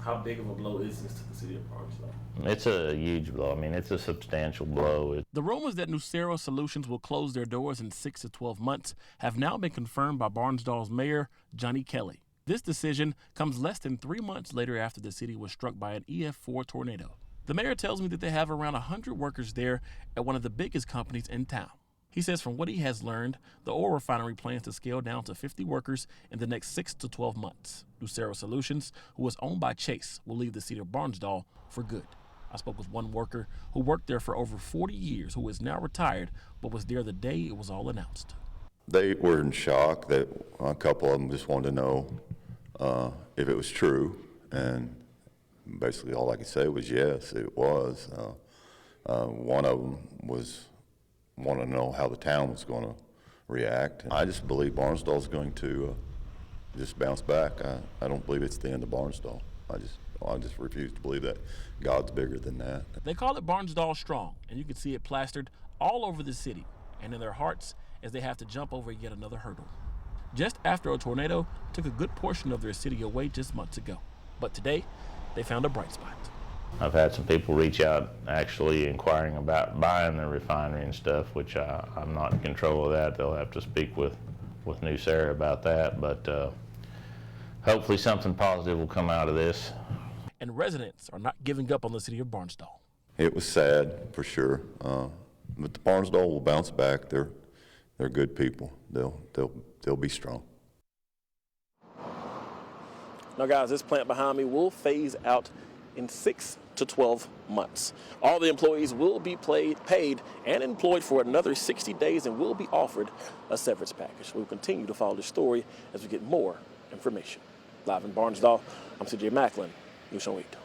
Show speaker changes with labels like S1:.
S1: How big of a blow is this to the city of Barnsdall?
S2: It's a huge blow. I mean, it's a substantial blow.
S3: The rumors that NuCera Solutions will close their doors in 6 to 12 months have now been confirmed by Barnsdall's mayor, Johnny Kelly. This decision comes less than 3 months later after the city was struck by an EF-4 tornado. The mayor tells me that they have around 100 workers there at one of the biggest companies in town. He says from what he has learned, the oil refinery plans to scale down to 50 workers in the next 6 to 12 months. NuCera Solutions, who is owned by Chase, will leave the city of Barnsdall for good. I spoke with one worker who worked there for over 40 years, who is now retired, but was there the day it was all announced.
S4: They were in shock. That a couple of them just wanted to know if it was true, and basically all I could say was yes, it was. One of them wanted to know how the town was going to react. I just believe Barnsdall's going to just bounce back. I don't believe it's the end of Barnsdall. I just refuse to believe that God's bigger than that.
S3: They call it Barnsdall Strong, and you can see it plastered all over the city and in their hearts as they have to jump over yet another hurdle. Just after a tornado took a good portion of their city away just months ago. But today, they found a bright spot.
S2: I've had some people reach out actually inquiring about buying the refinery and stuff, which I'm not in control of that. They'll have to speak with NuCera about that, but hopefully something positive will come out of this.
S3: And residents are not giving up on the city of Barnsdall.
S4: It was sad, for sure, but the Barnsdall will bounce back. They're good people. They'll be strong.
S1: Now, guys, this plant behind me will phase out in 6 to 12 months. All the employees will be paid and employed for another 60 days and will be offered a severance package. We'll continue to follow this story as we get more information. Live in Barnsdall, I'm CJ Macklin, News on 8.